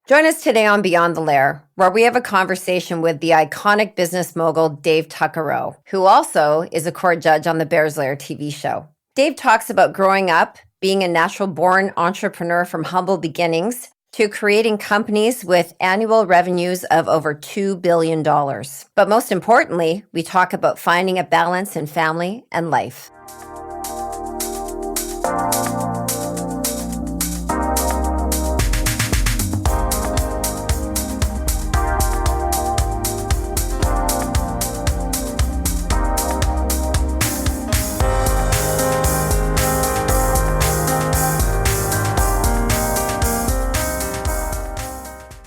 Join us today on Beyond the Lair, where we have a conversation with the iconic business mogul Dave Tuccaro, who also is a court judge on the Bears Lair TV show. Dave talks about growing up, being a natural-born entrepreneur from humble beginnings, to creating companies with annual revenues of over $2 billion. But most importantly, we talk about finding a balance in family and life.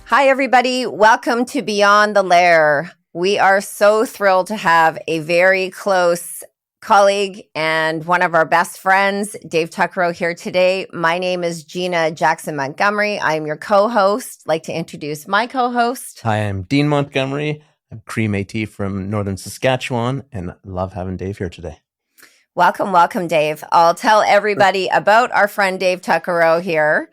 Hi, everybody. Welcome to Beyond the Lair. We are so thrilled to have a very close colleague and one of our best friends, Dave Tuccaro, here today. My name is Gina Jackson Montgomery. I am your co-host. I'd like to introduce my co-host. Hi, I'm Dean Montgomery. I'm Cree Métis from Northern Saskatchewan, and love having Dave here today. Welcome, Dave. I'll tell everybody about our friend Dave Tuccaro here.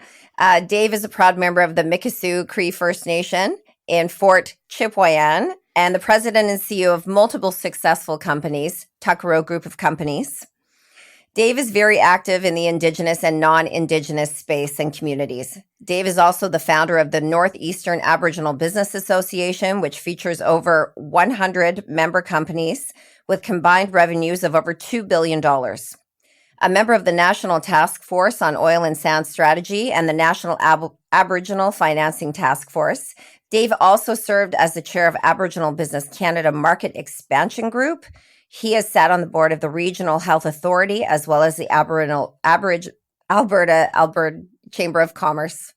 Dave is a proud member of the Mikisew Cree First Nation in Fort Chipewyan and the president and CEO of multiple successful companies, Tuccaro Group of companies. Dave is very active in the Indigenous and non-Indigenous space and communities. Dave is also the founder of the Northeastern Aboriginal Business Association, which features over 100 member companies with combined revenues of over $2 billion. A member of the National Task Force on Oil and Sand Strategy and the National Aboriginal Financing Task Force, Dave also served as the chair of Aboriginal Business Canada Market Expansion Group. He has sat on the board of the Regional Health Authority as well as the Alberta Chamber of Commerce.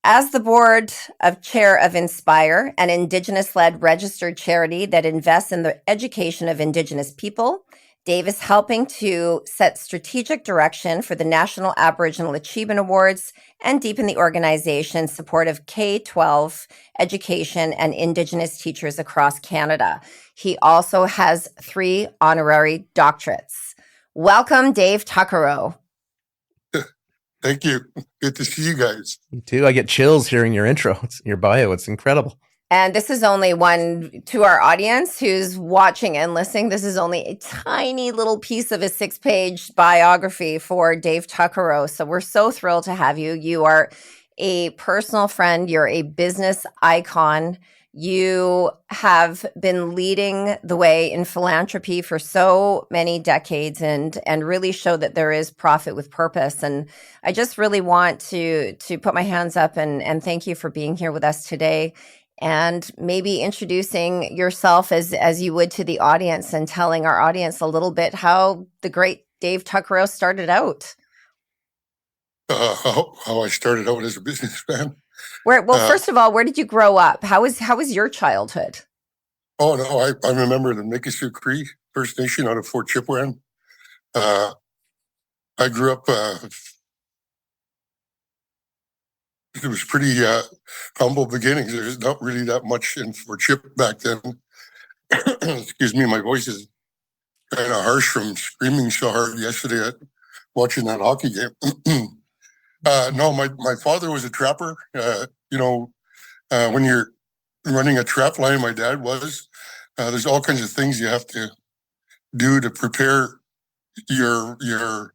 As the board of chair of Indspire, an Indigenous-led registered charity that invests in the education of Indigenous people, Dave is helping to set strategic direction for the National Aboriginal Achievement Awards and deepen the organization's support of K-12 education and Indigenous teachers across Canada. He also has 3 honorary doctorates. Welcome, Dave Tuccaro. Thank you. Good to see you guys. You too. I get chills hearing your intro. Your bio. It's incredible. And this is only one to our audience who's watching and listening. This is only a tiny little piece of a 6-page biography for Dave Tuccaro. So we're so thrilled to have you. You are a personal friend. You're a business icon. You have been leading the way in philanthropy for so many decades and really show that there is profit with purpose. And I just really want to put my hands up and thank you for being here with us today. And maybe introducing yourself as you would to the audience and telling our audience a little bit how the great Dave Tuccaro started out. How I started out as a businessman. First of all, where did you grow up? How was your childhood? Oh no, I remember the Mikisew Cree First Nation out of Fort Chipewyan. I grew up. It was pretty humble beginnings. There's not really that much in Fort Chip back then. Excuse me, my voice is kind of harsh from screaming so hard yesterday at watching that hockey game. No, my father was a trapper. When you're running a trap line, my dad was. There's all kinds of things you have to do to prepare to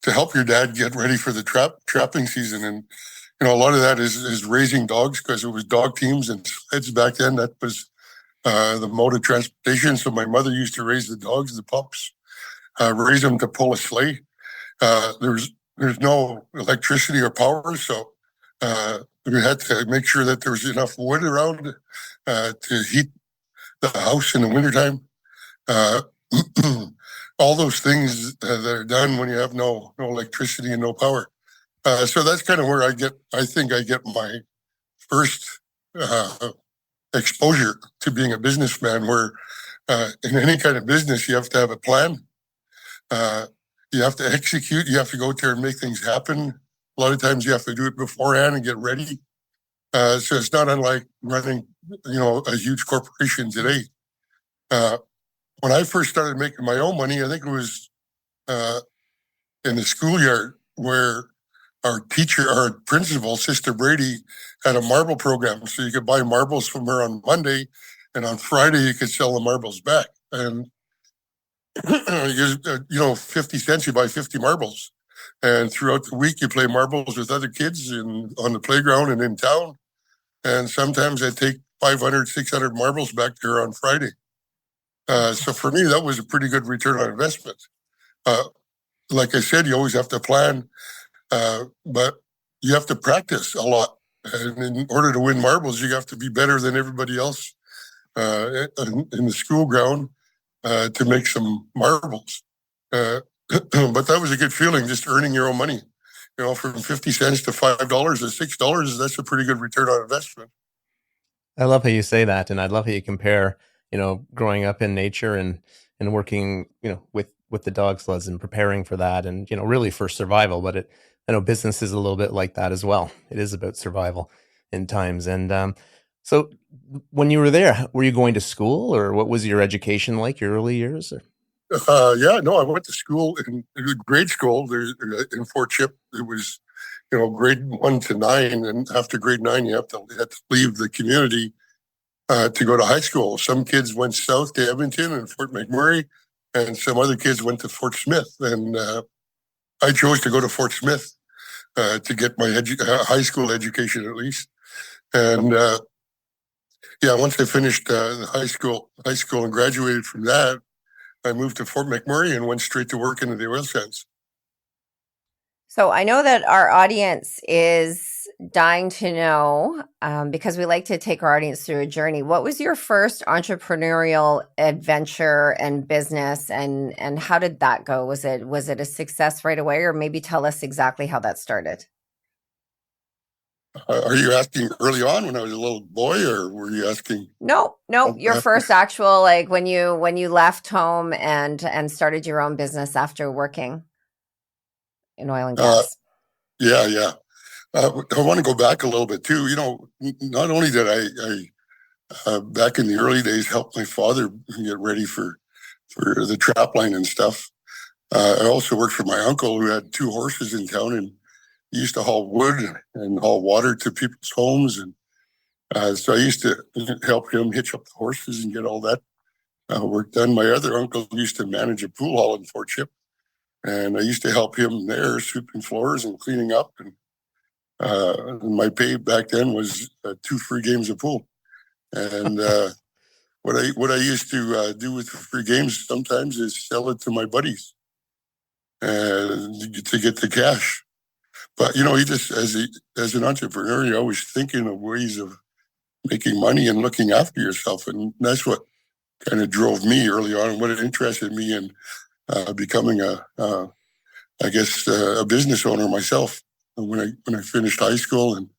help your dad get ready for the trapping season. And a lot of that is raising dogs because it was dog teams and sleds back then. That was the mode of transportation. So my mother used to raise the dogs, the pups, raise them to pull a sleigh. There's no electricity or power, so we had to make sure that there was enough wood around to heat the house in the wintertime. All those things that are done when you have no electricity and no power. So that's kind of where I think I get my first exposure to being a businessman, where in any kind of business, you have to have a plan. You have to execute. You have to go out there and make things happen. A lot of times you have to do it beforehand and get ready. So it's not unlike running, a huge corporation today. When I first started making my own money, I think it was in the schoolyard where our teacher, our principal, Sister Brady, had a marble program. So you could buy marbles from her on Monday, and on Friday you could sell the marbles back. And 50 cents, you buy 50 marbles. And throughout the week, you play marbles with other kids on the playground and in town. And sometimes I take 500, 600 marbles back to her on Friday. So for me, that was a pretty good return on investment. Like I said, you always have to plan, but you have to practice a lot. And in order to win marbles, you have to be better than everybody else in the school ground to make some marbles. But that was a good feeling, just earning your own money. From 50 cents to $5 or $6, that's a pretty good return on investment. I love how you say that, and I love how you compare, growing up in nature and working, with the dog sleds and preparing for that, and really for survival. But I know business is a little bit like that as well. It is about survival in times. And so, when you were there, were you going to school, or what was your education like? Your early years? I went to school in grade school in Fort Chip. It was, grade 1 to 9, and after grade 9, you had to leave the community to go to high school. Some kids went south to Edmonton and Fort McMurray, and some other kids went to Fort Smith. And I chose to go to Fort Smith to get my high school education at least. And once I finished high school and graduated from that, I moved to Fort McMurray and went straight to work into the oil sands. So I know that our audience is dying to know, because we like to take our audience through a journey. What was your first entrepreneurial adventure and business, and how did that go? Was it a success right away, or maybe tell us exactly how that started? Are you asking early on when I was a little boy, or were you asking? No, your first actual, like when you left home and started your own business after working in oil and gas. Yeah. I want to go back a little bit too. Not only did I back in the early days help my father get ready for the trap line and stuff. I also worked for my uncle who had 2 horses in town, and he used to haul wood and haul water to people's homes. And so I used to help him hitch up the horses and get all that work done. My other uncle used to manage a pool hall in Fort Chip, and I used to help him there, sweeping floors and cleaning up. And my pay back then was 2 free games of pool. And what I used to do with free games sometimes is sell it to my buddies to get the cash. But you just as an entrepreneur, you're always thinking of ways of making money and looking after yourself, and that's what kind of drove me early on, and what interested me in becoming a business owner myself. When I finished high school and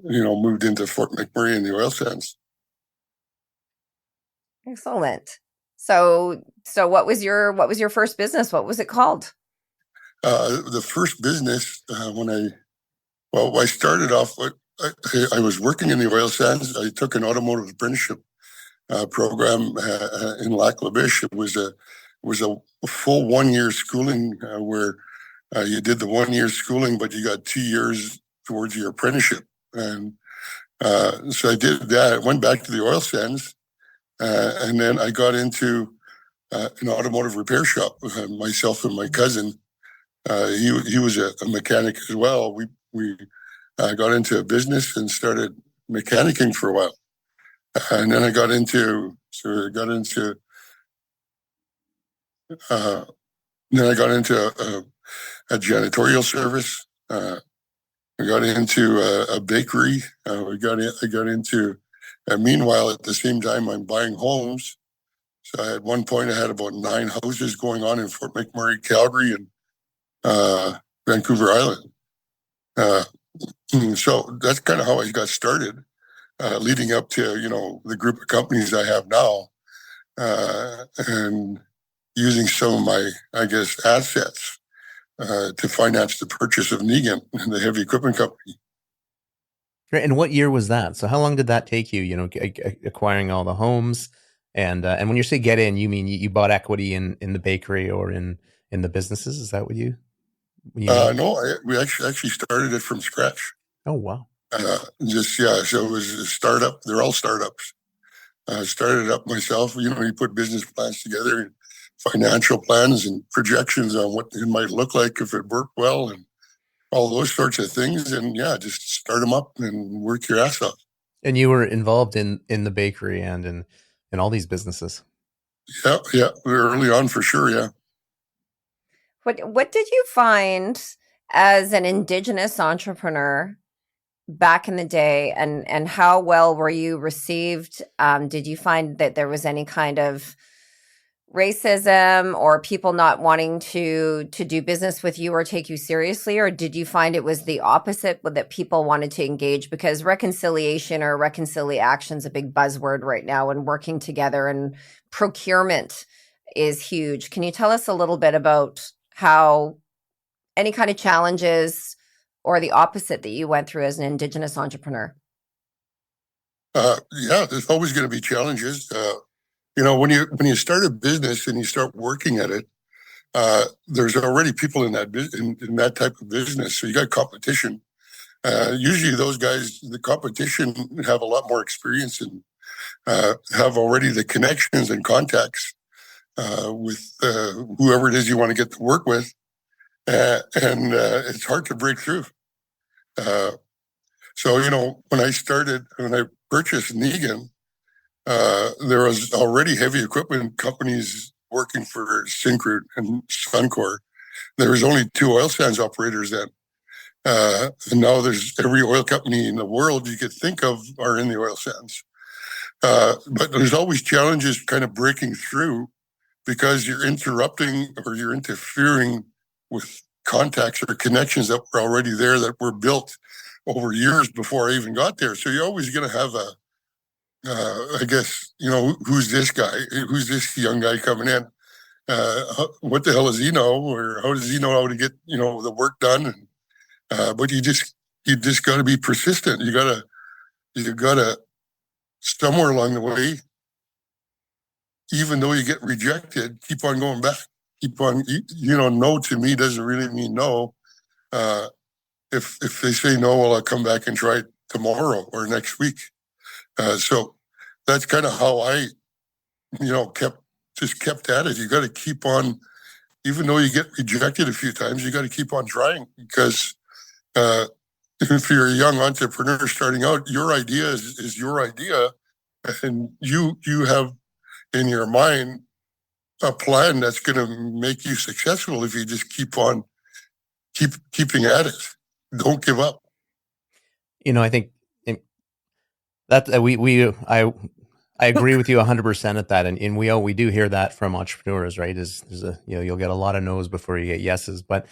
moved into Fort McMurray in the oil sands. Excellent. So what was your first business? What was it called? The first business I started off. I was working in the oil sands. I took an automotive apprenticeship program in Lac La Biche. It was a full 1-year schooling where you did the 1-year schooling, but you got 2 years towards your apprenticeship. And so I did that. I went back to the oil sands, and then I got into an automotive repair shop. Myself and my cousin, he was a mechanic as well. We got into a business and started mechanicking for a while. And then I got into a janitorial service. I got into a bakery. I got into. Meanwhile, at the same time, I'm buying homes. So at one point, I had about 9 houses going on in Fort McMurray, Calgary, and Vancouver Island. So that's kind of how I got started, leading up to the group of companies I have now, and using some of my assets to finance the purchase of Negan, the heavy equipment company. Great. And what year was that? So how long did that take you, acquiring all the homes? And when you say get in, you mean you bought equity in the bakery or in the businesses? Is that what you? No, we actually started it from scratch. Oh, wow. So it was a startup. They're all startups. Started up myself. You put business plans together, and financial plans and projections on what it might look like if it worked well, and all those sorts of things. And just start them up and work your ass off. And you were involved in the bakery and in all these businesses. Yeah, early on for sure. Yeah. What did you find as an Indigenous entrepreneur back in the day, and how well were you received? Did you find that there was any kind of racism or people not wanting to do business with you or take you seriously, or did you find it was the opposite, that people wanted to engage? Because reconciliation or reconciliation is a big buzzword right now, and working together, and procurement is huge. Can you tell us a little bit about how any kind of challenges or the opposite that you went through as an Indigenous entrepreneur? There's always going to be challenges. When you start a business and you start working at it, there's already people in that type of business, so you got competition. Usually, those guys, the competition, have a lot more experience and have already the connections and contacts with whoever it is you want to get to work with, and it's hard to break through. So when I purchased Negan, there was already heavy equipment companies working for Syncrude and Suncor. There was only 2 oil sands operators then. And now there's every oil company in the world you could think of are in the oil sands. But there's always challenges kind of breaking through, because you're interrupting or you're interfering with contacts or connections that were already there, that were built over years before I even got there. So you're always going to have I guess, who's this guy? Who's this young guy coming in? What the hell does he know? Or how does he know how to get, the work done? And, but you just got to be persistent. You got to somewhere along the way, even though you get rejected, keep on going back. Keep on, no to me doesn't really mean no. If they say no, well, I'll come back and try it tomorrow or next week. So that's kind of how I, kept at it. You got to keep on, even though you get rejected a few times, you got to keep on trying, because if you're a young entrepreneur starting out, your idea is your idea, and you have in your mind a plan that's going to make you successful if you just keeping at it. Don't give up. I think that I agree with you 100% at that, and we do hear that from entrepreneurs, right? You'll get a lot of no's before you get yeses, but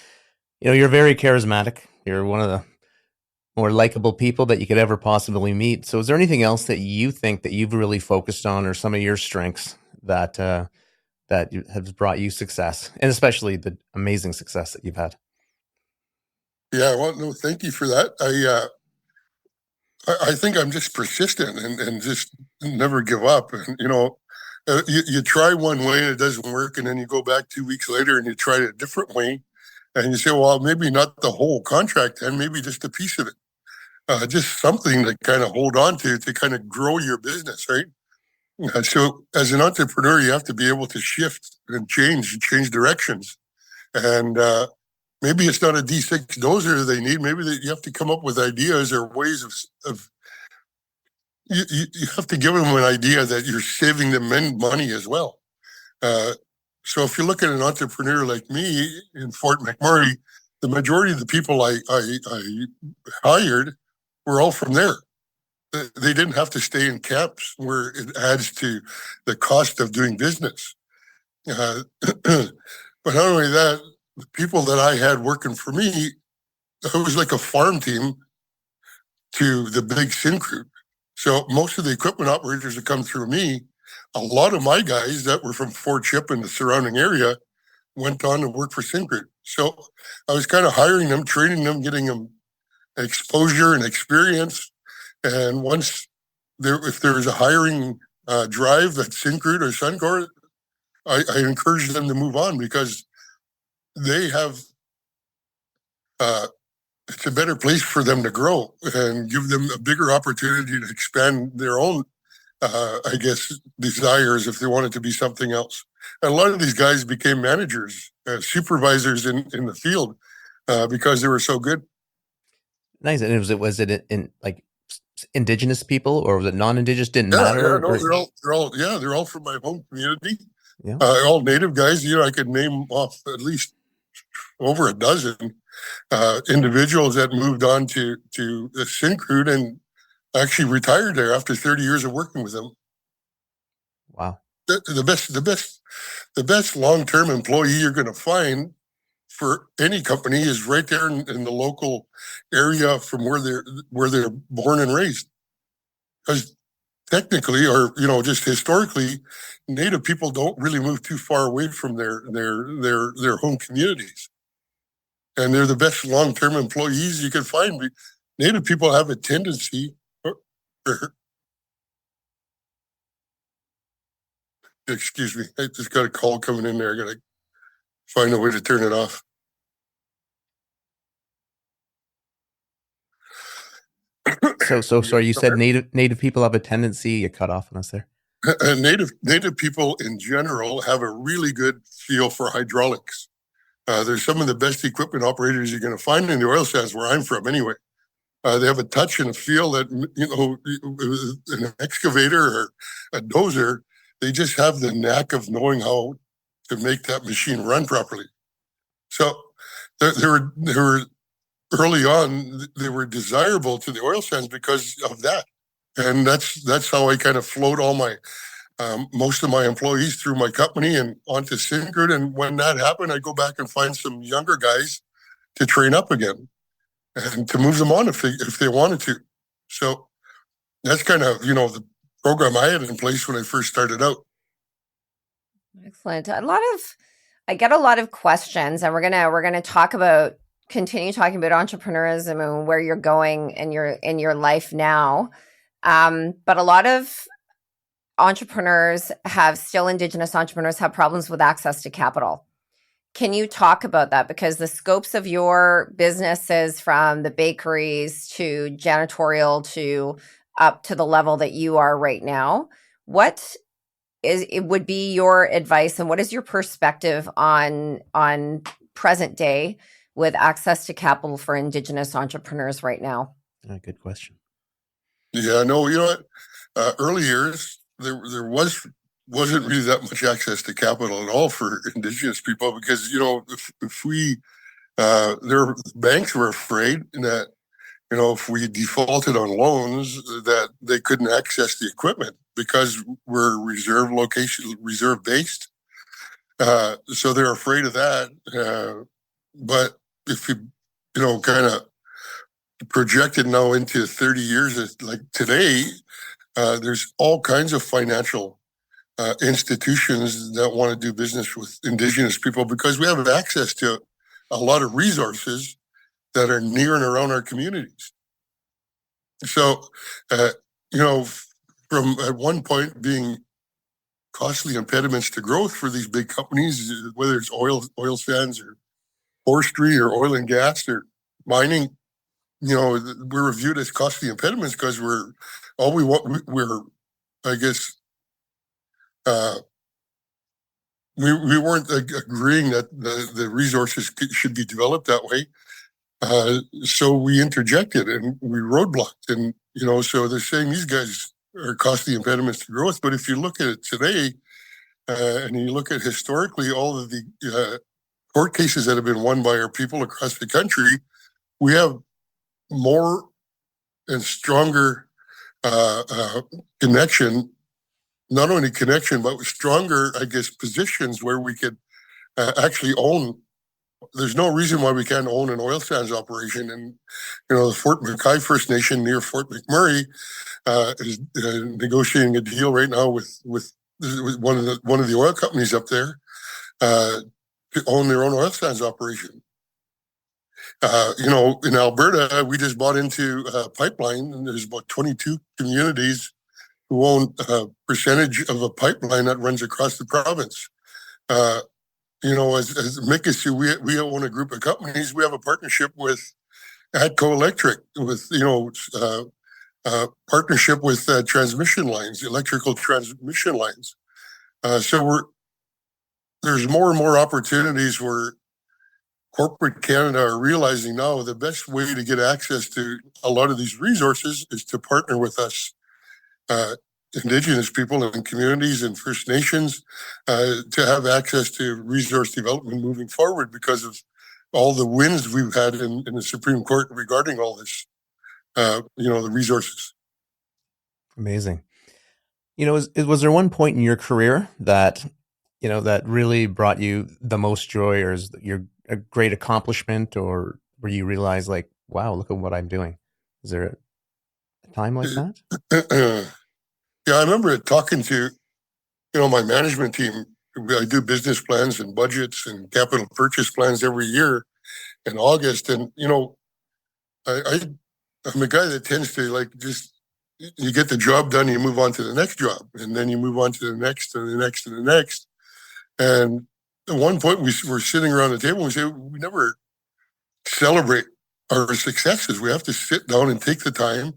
you're very charismatic. You're one of the more likable people that you could ever possibly meet. So, is there anything else that you think that you've really focused on, or some of your strengths that has brought you success, and especially the amazing success that you've had? Yeah, well, no, thank you for that. I think I'm just persistent and just never give up. And, you try one way and it doesn't work. And then you go back 2 weeks later and you try it a different way. And you say, well, maybe not the whole contract, and maybe just a piece of it. Just something to kind of hold on to kind of grow your business, right? So as an entrepreneur, you have to be able to shift and change directions. And maybe it's not a D6 dozer they need. Maybe you have to come up with ideas or ways of you have to give them an idea that you're saving them money as well. So if you look at an entrepreneur like me in Fort McMurray, the majority of the people I hired were all from there. They didn't have to stay in camps where it adds to the cost of doing business. But not only that, the people that I had working for me, it was like a farm team to the big Syncrude. So most of the equipment operators that come through me, a lot of my guys that were from Fort Chip and the surrounding area went on to work for Syncrude. So I was kind of hiring them, training them, getting them exposure and experience. And if there was a hiring drive at Syncrude or Suncor, I encouraged them to move on, because they have it's a better place for them to grow and give them a bigger opportunity to expand their own, I guess, desires if they wanted to be something else. And a lot of these guys became managers, supervisors in the field because they were so good. Nice. And was it in like Indigenous people, or was it non-Indigenous? Didn't matter. No, they're all from my home community. Yeah. All Native guys. I could name off at least over a dozen individuals that moved on to the Syncrude and actually retired there after 30 years of working with them. Wow. The best long-term employee you're going to find for any company is right there in the local area from where they're born and raised. Because technically, or just historically, Native people don't really move too far away from their home communities, and they're the best long-term employees you can find. Native people have a tendency. Excuse me, I just got a call coming in there. I gotta find a way to turn it off. So sorry. You said Native people have a tendency. You cut off on us there. Native people in general have a really good feel for hydraulics. They're some of the best equipment operators you're going to find in the oil sands where I'm from. Anyway, they have a touch and a feel that an excavator or a dozer. They just have the knack of knowing how to make that machine run properly. So they were early on. They were desirable to the oil sands because of that, and that's how I kind of float all my most of my employees through my company and onto Syncrude. And when that happened, I go back and find some younger guys to train up again and to move them on if they wanted to. So that's kind of the program I had in place when I first started out. Excellent. I get a lot of questions, and we're gonna continue talking about entrepreneurism and where you're going in your life now. But a lot of Indigenous entrepreneurs have problems with access to capital. Can you talk about that? Because the scopes of your businesses, from the bakeries to janitorial to up to the level that you are right now, would be your advice, and what is your perspective on present day with access to capital for Indigenous entrepreneurs right now? Good question. Yeah, no, you know what? Early years, there wasn't really that much access to capital at all for Indigenous people because their banks were afraid that if we defaulted on loans that they couldn't access the equipment because we're reserve based. So they're afraid of that. But if you kind of projected now into 30 years, like today, there's all kinds of financial institutions that want to do business with Indigenous people because we have access to a lot of resources that are near and around our communities. So, from at one point being costly impediments to growth for these big companies, whether it's oil sands or forestry or oil and gas or mining, we're viewed as costly impediments because we weren't agreeing that the resources should be developed that way. So we interjected and we roadblocked, and so they're saying these guys are costly impediments to growth. But if you look at it today, and you look at historically all of the court cases that have been won by our people across the country, we have more and stronger connection. Not only connection, but stronger, I guess, positions where we could actually own. There's no reason why we can't own an oil sands operation. And, the Fort McKay First Nation near Fort McMurray is negotiating a deal right now with one of the oil companies up there to own their own oil sands operation. In Alberta, we just bought into a pipeline, and there's about 22 communities who own a percentage of a pipeline that runs across the province. as Mikisew, we own a group of companies. We have a partnership with ATCO Electric, with partnership with transmission lines, electrical transmission lines. So there's more and more opportunities where corporate Canada are realizing now the best way to get access to a lot of these resources is to partner with us, Indigenous people and communities and First Nations, to have access to resource development moving forward because of all the wins we've had in the Supreme Court regarding all this, the resources. Amazing. Was there one point in your career that, that really brought you the most joy, or is a great accomplishment, or where you realize like, wow, look at what I'm doing? Is there a time like that? Yeah, I remember talking to, my management team. I do business plans and budgets and capital purchase plans every year in August. And, I'm a guy that tends to you get the job done, you move on to the next job, and then you move on to the next and the next and the next. And at one point we were sitting around the table and we say, we never celebrate our successes. We have to sit down and take the time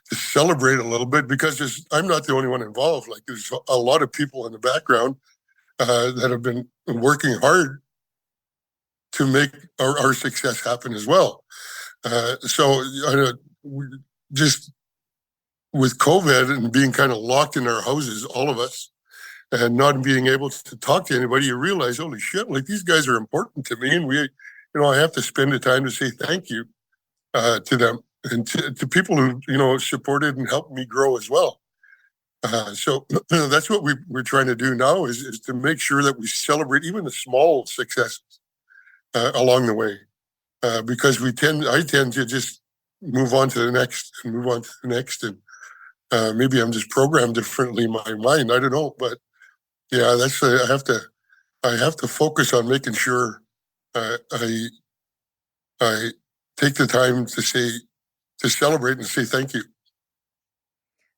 to celebrate a little bit, because I'm not the only one involved. Like, there's a lot of people in the background that have been working hard to make our success happen as well. So just with COVID and being kind of locked in our houses, all of us, and not being able to talk to anybody, you realize, holy shit, like, these guys are important to me, and I have to spend the time to say thank you to them and to people who, supported and helped me grow as well. So that's what we're trying to do now is to make sure that we celebrate even the small successes along the way, because I tend to just move on to the next and move on to the next, and maybe I'm just programmed differently in my mind. I don't know, but yeah, that's I have to focus on making sure I take the time to celebrate and say thank you.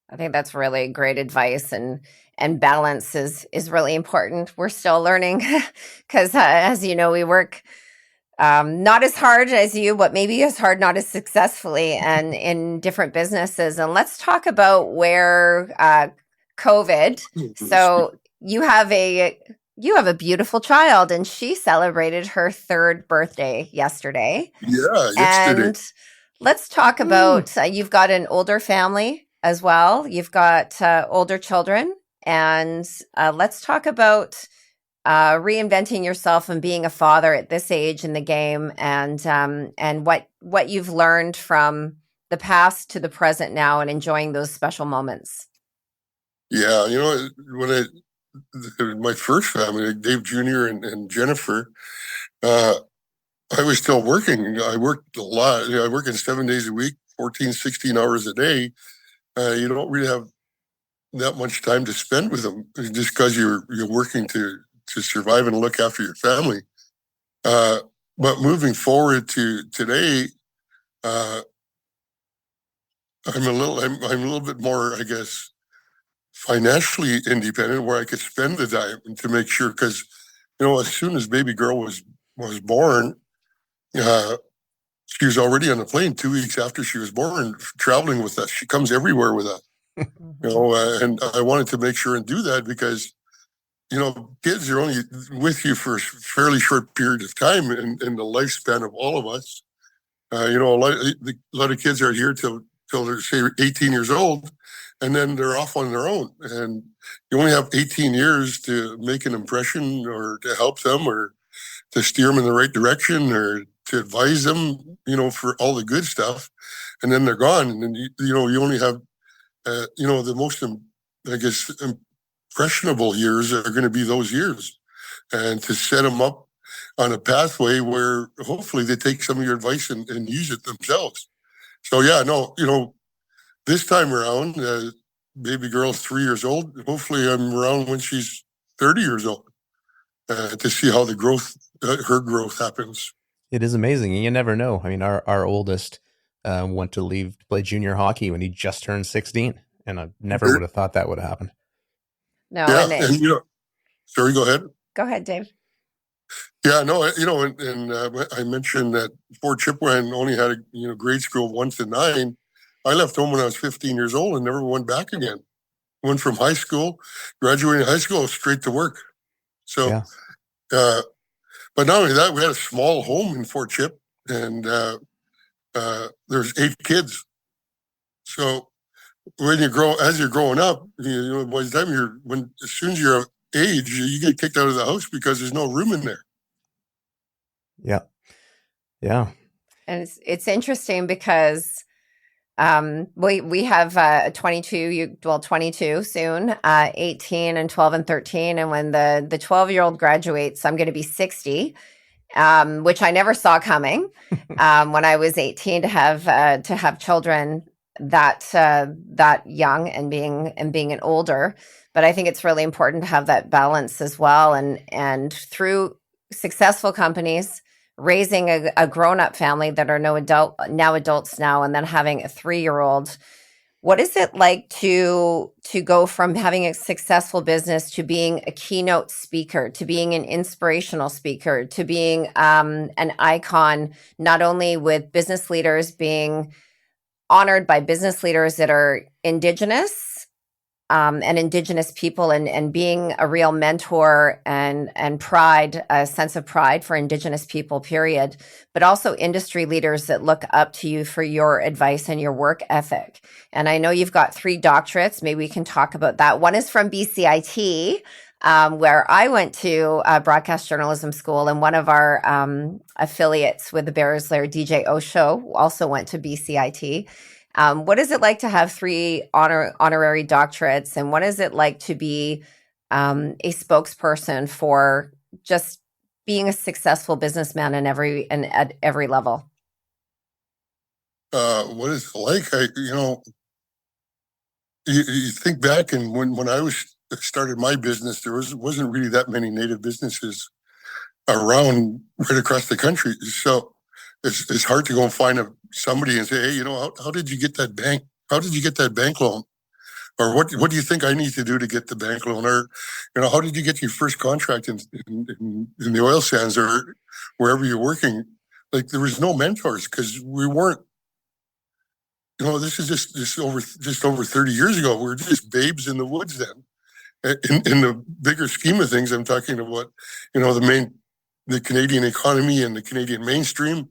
I think that's really great advice, and balance is really important. We're still learning because, as you know, we work not as hard as you, but maybe as hard, not as successfully, and in different businesses. And let's talk about where COVID. So you have a beautiful child, and she celebrated her 3rd birthday yesterday. Yeah, yesterday. And let's talk about, you've got an older family as well. You've got older children, and let's talk about reinventing yourself and being a father at this age in the game, and what you've learned from the past to the present now, and enjoying those special moments. Yeah, when my first family, Dave Jr. and Jennifer, I was still working. I worked a lot. I work in 7 days a week, 14, 16 hours a day. You don't really have that much time to spend with them, just because you're working to survive and look after your family. But moving forward to today, I'm a little bit more, I guess, financially independent, where I could spend the time to make sure, because as soon as baby girl was born, she was already on the plane 2 weeks after she was born, traveling with us. She comes everywhere with us, and I wanted to make sure and do that because kids are only with you for a fairly short period of time in the lifespan of all of us. A lot of kids are here till they're, say, 18 years old, and then they're off on their own. And you only have 18 years to make an impression, or to help them, or to steer them in the right direction, or to advise them, for all the good stuff. And then they're gone. And then, you only have, the most, I guess, impressionable years are going to be those years. And to set them up on a pathway where hopefully they take some of your advice and use it themselves. So, yeah, no, this time around, baby girl's 3 years old. Hopefully I'm around when she's 30 years old to see how her growth happens. It is amazing. You never know. I mean, our oldest went to leave to play junior hockey when he just turned 16, and I never would have thought that would have happened. No, yeah, and sorry, go ahead. Go ahead, Dave. Yeah, no, and I mentioned that Fort Chipewyan only had grade school 1 to 9. I left home when I was 15 years old and never went back again. Went from high school, graduating high school, straight to work. So, Yeah. But not only that, we had a small home in Fort Chip, and there's 8 kids. So when as you're growing up, by the time as soon as you're of age, you get kicked out of the house because there's no room in there. Yeah. Yeah. And it's interesting because we have 22 soon, 18 and 12 and 13. And when the 12-year-old graduates, I'm going to be 60, which I never saw coming when I was 18 to have children that young and being an older. But I think it's really important to have that balance as well. And through successful companies, raising a grown-up family that are adults now, and then having a 3-year-old. What is it like to go from having a successful business to being a keynote speaker, to being an inspirational speaker, to being an icon, not only with business leaders, being honored by business leaders that are Indigenous and Indigenous people, and being a real mentor and pride, a sense of pride for Indigenous people, period, but also industry leaders that look up to you for your advice and your work ethic. And I know you've got 3 doctorates. Maybe we can talk about that. One is from BCIT, where I went to broadcast journalism school, and one of our affiliates with the Bears Lair, DJ Osho, also went to BCIT. What is it like to have 3 honorary doctorates, and what is it like to be a spokesperson for just being a successful businessman at every level? What is it like? You think back, and when I started my business, there wasn't really that many Native businesses around right across the country. So it's hard to go and find somebody and say, hey, how did you get that bank? How did you get that bank loan? Or what do you think I need to do to get the bank loan? Or, how did you get your first contract in the oil sands or wherever you're working? Like, there was no mentors because we weren't, this is just over 30 years ago. We were just babes in the woods then. In the bigger scheme of things, I'm talking about, the Canadian economy and the Canadian mainstream.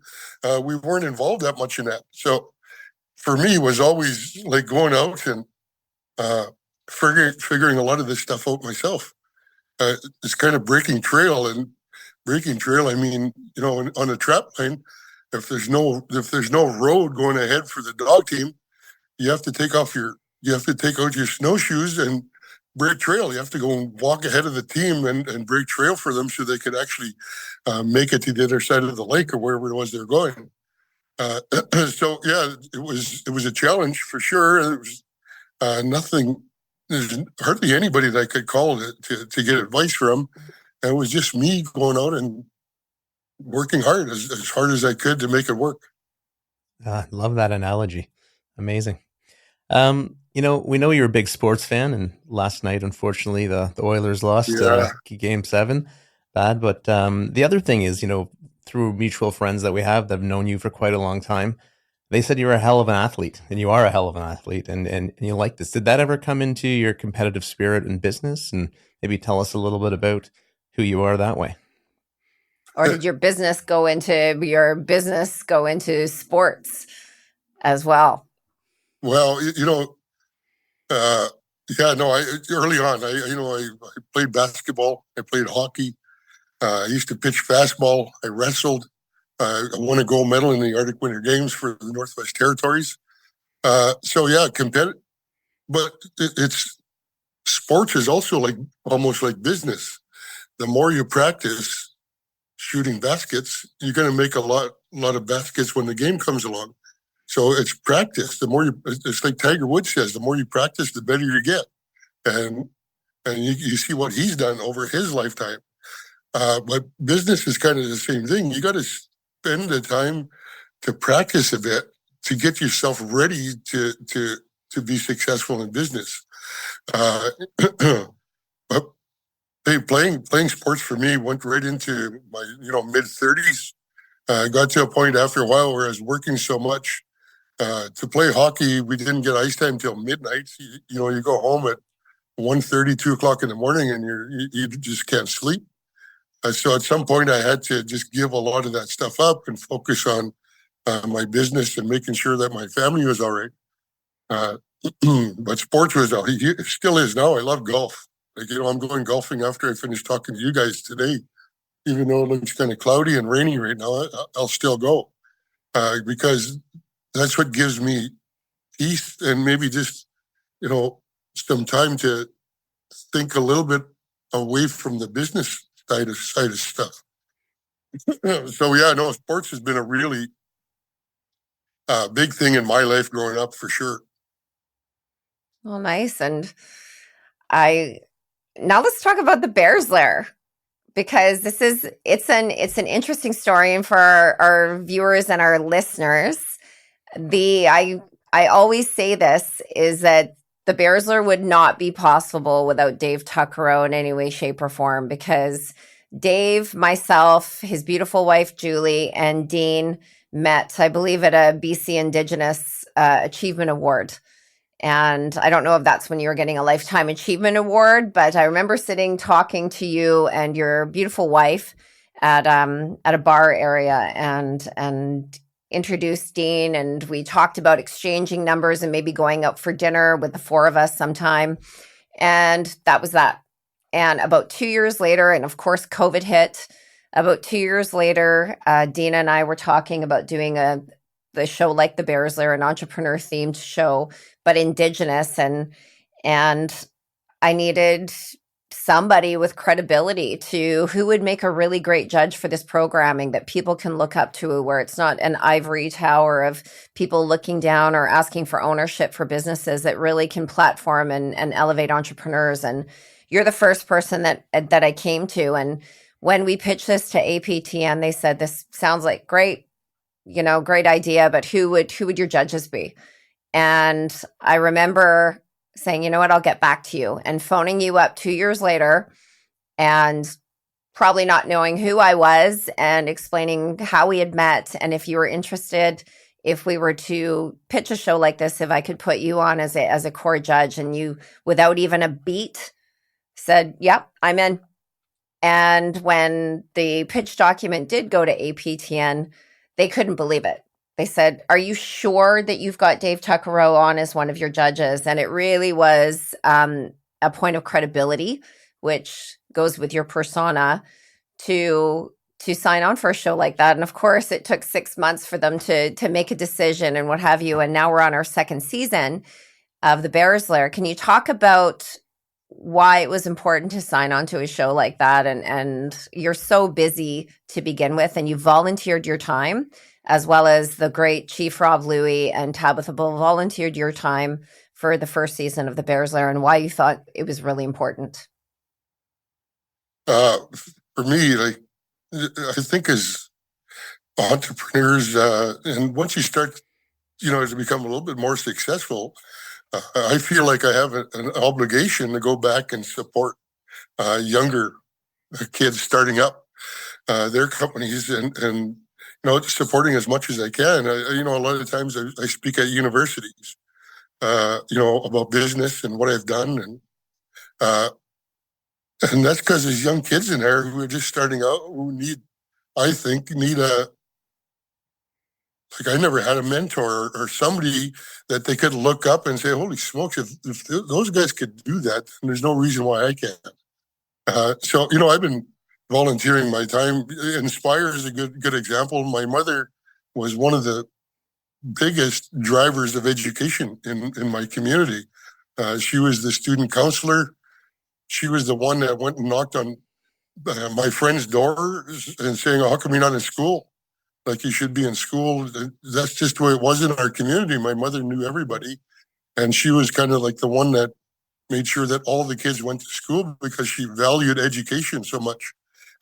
We weren't involved that much in that. So for me, it was always like going out and figuring a lot of this stuff out myself. It's kind of breaking trail. And breaking trail, I mean, on a trap plane, if there's no road going ahead for the dog team, you have to take out your snowshoes and break trail. You have to go and walk ahead of the team and break trail for them so they could actually make it to the other side of the lake or wherever it was they're going. So yeah, it was a challenge for sure. It was nothing. There's hardly anybody that I could call to get advice from. And it was just me going out and working hard as I could to make it work. Love that analogy. Amazing. We know you're a big sports fan, and last night, unfortunately, the Oilers lost Game 7. Bad. But the other thing is, through mutual friends that we have that have known you for quite a long time, they said you're a hell of an athlete, and you are a hell of an athlete, and you like this. Did that ever come into your competitive spirit in business? And maybe tell us a little bit about who you are that way. Or did your business go into sports as well? Well, early on, I played basketball, I played hockey, I used to pitch fastball, I wrestled, I won a gold medal in the Arctic Winter Games for the Northwest Territories. So yeah, competitive, but it's sports is also almost like business. The more you practice shooting baskets, you're going to make a lot of baskets when the game comes along. So it's practice. It's like Tiger Woods says, the more you practice, the better you get. And you see what he's done over his lifetime. But business is kind of the same thing. You got to spend the time to practice a bit to get yourself ready to be successful in business. But Hey, playing sports for me went right into my mid-30s. I got to a point after a while where I was working so much. To play hockey, we didn't get ice time till midnight. You go home at 1:30, 2 o'clock in the morning, and you just can't sleep. So at some point, I had to just give a lot of that stuff up and focus on my business and making sure that my family was all right. Uh, but sports was it still is now. I love golf. I'm going golfing after I finish talking to you guys today. Even though it looks kind of cloudy and rainy right now, I'll still go because that's what gives me peace and maybe just some time to think a little bit away from the business side of stuff. So yeah, no, sports has been a really big thing in my life growing up for sure. Well, nice. And now let's talk about the Bears Lair, because it's an interesting story, and for our viewers and our listeners, I always say this is that the Bears Lair would not be possible without Dave Tuccaro in any way, shape, or form, because Dave, myself, his beautiful wife Julie, and Dean met, I believe, at a BC Indigenous Achievement Award. And I don't know if that's when you were getting a Lifetime Achievement Award, but I remember sitting talking to you and your beautiful wife at a bar area and introduced Dean, and we talked about exchanging numbers and maybe going out for dinner with the four of us sometime. And that was that. And about 2 years later, and of course, COVID hit. About 2 years later, Dina and I were talking about doing the show like the Bears Lair, an entrepreneur themed show, but Indigenous, and I needed somebody with credibility who would make a really great judge for this programming that people can look up to, where it's not an ivory tower of people looking down or asking for ownership for businesses, that really can platform and elevate entrepreneurs. And you're the first person that I came to. And when we pitched this to APTN, they said, this sounds like great idea, but who would your judges be? And I remember saying, you know what, I'll get back to you, and phoning you up 2 years later and probably not knowing who I was, and explaining how we had met, and if you were interested, if we were to pitch a show like this, if I could put you on as a core judge. And you, without even a beat, said, yep, I'm in. And when the pitch document did go to APTN, they couldn't believe it. They said, are you sure that you've got Dave Tuccaro on as one of your judges? And it really was a point of credibility, which goes with your persona, to sign on for a show like that. And of course, it took 6 months for them to make a decision and what have you. And now we're on our second season of the Bears Lair. Can you talk about why it was important to sign on to a show like that? And you're so busy to begin with, and you volunteered your time, as well as the great Chief Rob Louie and Tabitha Bull volunteered your time for the first season of the Bears Lair, and why you thought it was really important. For me, I think as entrepreneurs, and once you start, to become a little bit more successful, I feel like I have an obligation to go back and support younger kids starting up their companies, and supporting as much as I can. A lot of times I speak at universities, about business and what I've done, and that's because there's young kids in there who are just starting out who need I never had a mentor or somebody that they could look up and say, holy smokes, if those guys could do that, then there's no reason why I can't. So I've been volunteering my time. Indspire is a good example. My mother was one of the biggest drivers of education in my community. She was the student counselor. She was the one that went and knocked on my friend's door and saying, how come you're not in school? Like, you should be in school. That's just the way it was in our community. My mother knew everybody, and she was kind of like the one that made sure that all the kids went to school because she valued education so much.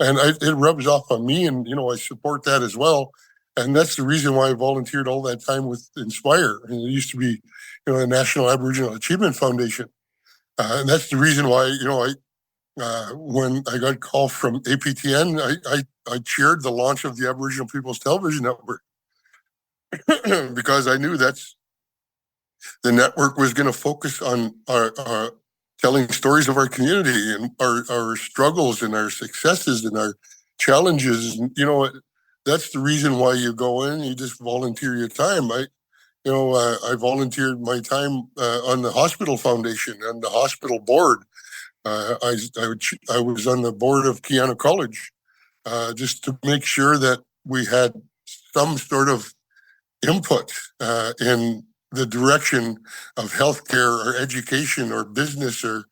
And it rubs off on me, and I support that as well. And that's the reason why I volunteered all that time with Inspire. And it used to be, the National Aboriginal Achievement Foundation, and that's the reason why when I got a call from APTN, I chaired the launch of the Aboriginal People's Television Network because I knew that's the network was going to focus on our telling stories of our community and our struggles and our successes and our challenges. And, that's the reason why you go in. You just volunteer your time. I volunteered my time on the hospital foundation and the hospital board. I was on the board of Kiana College just to make sure that we had some sort of input in the direction of healthcare or education or business and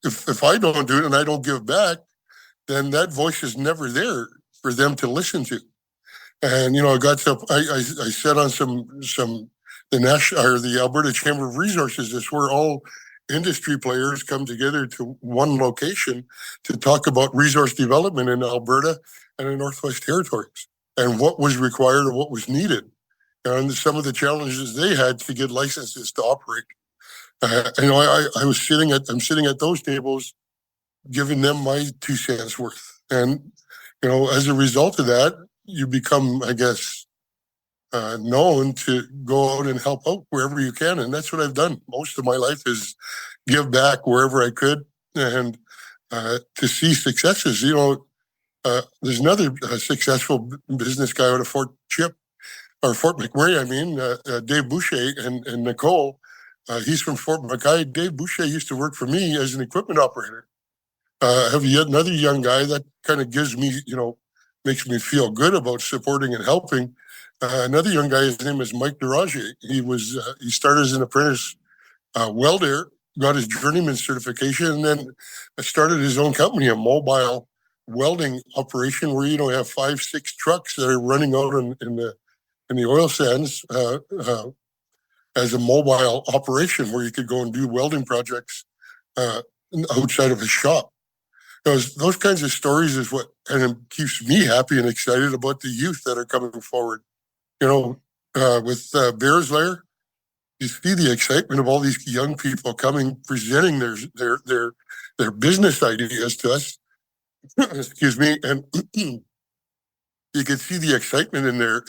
if I don't do it and I don't give back, then that voice is never there for them to listen to. And I sat on the national or the Alberta Chamber of Resources. It's where all industry players come together to one location to talk about resource development in Alberta and the Northwest Territories and what was required or what was needed, and some of the challenges they had to get licenses to operate. I'm sitting at those tables, giving them my 2 cents worth, and as a result of that, you become, I guess, known to go out and help out wherever you can, and that's what I've done. Most of my life is give back wherever I could, and to see successes. There's another successful business guy out of Fort McMurray. Dave Boucher and Nicole. He's from Fort McKay. Dave Boucher used to work for me as an equipment operator. I have yet another young guy that kind of gives me, makes me feel good about supporting and helping. Another young guy, his name is Mike Deraje. He started as an apprentice welder, got his journeyman certification, and then started his own company, a mobile welding operation where you have 5-6 trucks that are running out in the oil sands as a mobile operation where you could go and do welding projects outside of his shop. Those kinds of stories is what kind of keeps me happy and excited about the youth that are coming forward. With Bears Lair, you see the excitement of all these young people coming, presenting their business ideas to us. Excuse me, and you can see the excitement in their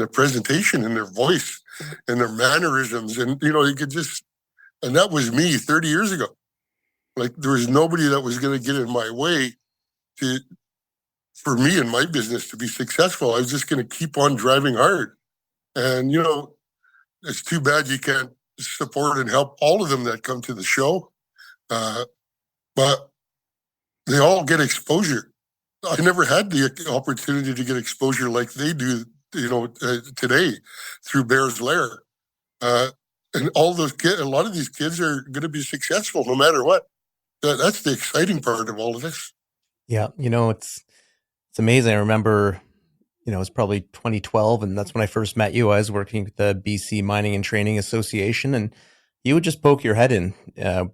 presentation, in their voice, and their mannerisms, and you could just. And that was me 30 years ago. Like there was nobody that was going to get in my way for me and my business to be successful. I was just going to keep on driving hard. And, it's too bad you can't support and help all of them that come to the show. But they all get exposure. I never had the opportunity to get exposure like they do, today through Bears Lair. And all those kids, a lot of these kids are going to be successful no matter what. That's the exciting part of all of this. Yeah, it's amazing. I remember, it was probably 2012, and that's when I first met you. I was working with the BC Mining and Training Association, and you would just poke your head in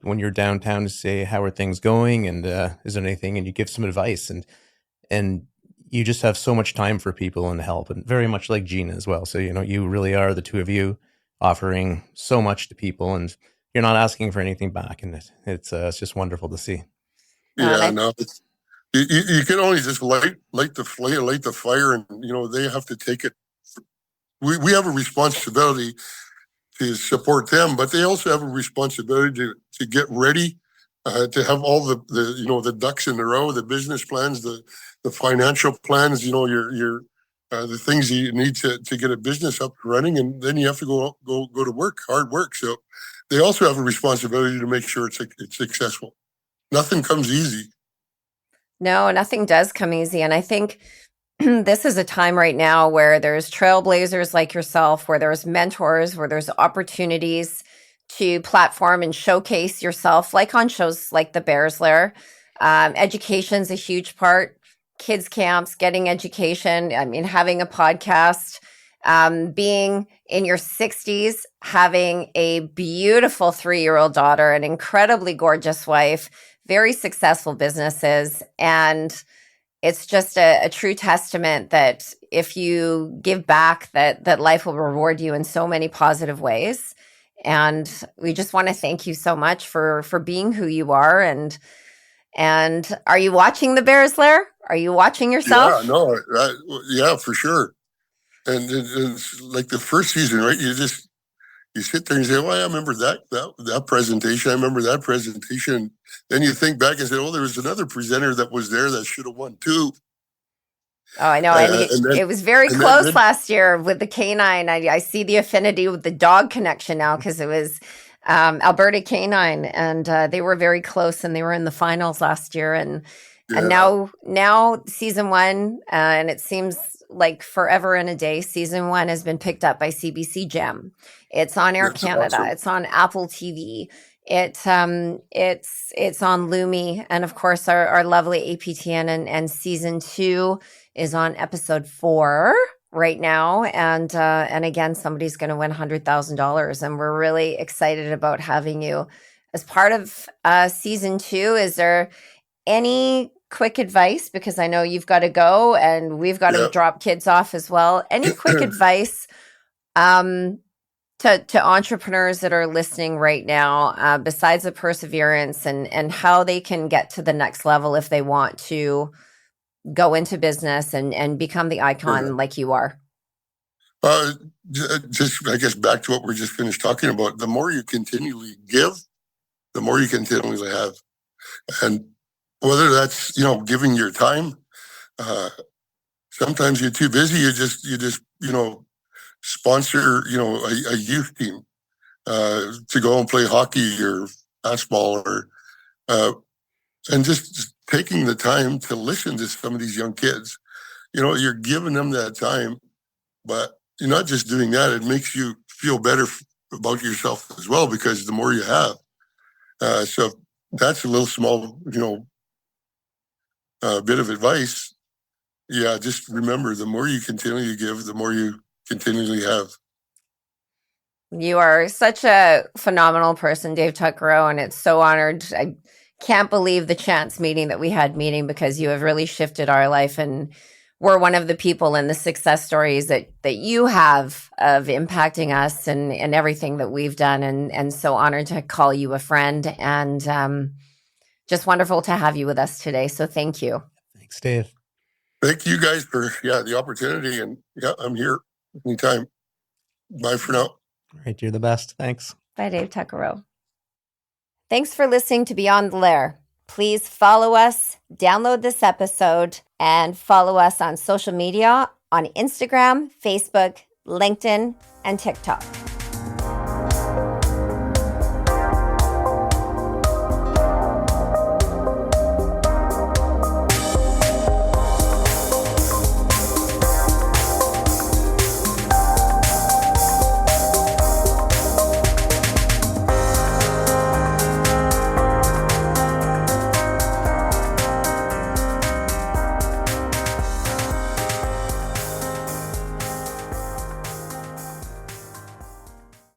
when you're downtown to say, how are things going, and is there anything, and you give some advice, and you just have so much time for people and help, and very much like Gina as well. So, you really are, the two of you, offering so much to people, and you're not asking for anything back, and it's just wonderful to see. Yeah, no, you can only just light the fire, and they have to take it. We have a responsibility to support them, but they also have a responsibility to get ready, to have all the ducks in a row, the business plans, the financial plans, your the things you need to get a business up and running, and then you have to go to work, hard work. So they also have a responsibility to make sure it's successful. Nothing comes easy. No, nothing does come easy. And I think this is a time right now where there's trailblazers like yourself, where there's mentors, where there's opportunities to platform and showcase yourself, like on shows like the Bears Lair. Education's a huge part. Kids camps, getting education. I mean, having a podcast, being in your 60s, having a beautiful 3-year-old daughter, an incredibly gorgeous wife, very successful businesses. And it's just a true testament that if you give back, that life will reward you in so many positive ways. And we just want to thank you so much for being who you are. And are you watching the Bears Lair? Are you watching yourself? Yeah, no, yeah, for sure. And it's like the first season, right? You sit there and say, "Well, I remember that presentation. I remember that presentation." Then you think back and say, "Oh, there was another presenter that was there that should have won too." Oh, I know. It was very close last year with the canine. I see the affinity with the dog connection now because it was Alberta canine, and they were very close, and they were in the finals last year. And now season 1, and it seems like forever and a day. Season 1 has been picked up by CBC Gem. It's on Air Canada. Awesome. It's on Apple TV. It's on Lumi, and of course our lovely APTN. And season 2 is on episode 4 right now, and again, somebody's going to win $100,000, and we're really excited about having you as part of season 2. Is there any quick advice, because I know you've got to go and we've got to drop kids off as well? Any quick advice to entrepreneurs that are listening right now, besides the perseverance and how they can get to the next level if they want to go into business and become the icon like you are? Just, I guess, back to what we're just finished talking about. The more you continually give, the more you continually have. And whether that's, giving your time, sometimes you're too busy. You just sponsor, a youth team to go and play hockey or basketball, or and just taking the time to listen to some of these young kids. You're giving them that time, but you're not just doing that. It makes you feel better about yourself as well, because the more you have. So that's a little small, bit of advice. Yeah, just remember, the more you continually give, the more you continually have. You are such a phenomenal person, Dave Tuccaro, and it's so honored. I can't believe the chance meeting that we had because you have really shifted our life, and we're one of the people in the success stories that you have of impacting us and everything that we've done, and so honored to call you a friend, and just wonderful to have you with us today. So thank you. Thanks, Dave. Thank you guys for the opportunity, and I'm here anytime. Bye for now. All right, you're the best. Thanks. Bye, Dave Tuccaro. Thanks for listening to Beyond the Lair. Please follow us, download this episode, and follow us on social media on Instagram, Facebook, LinkedIn, and TikTok.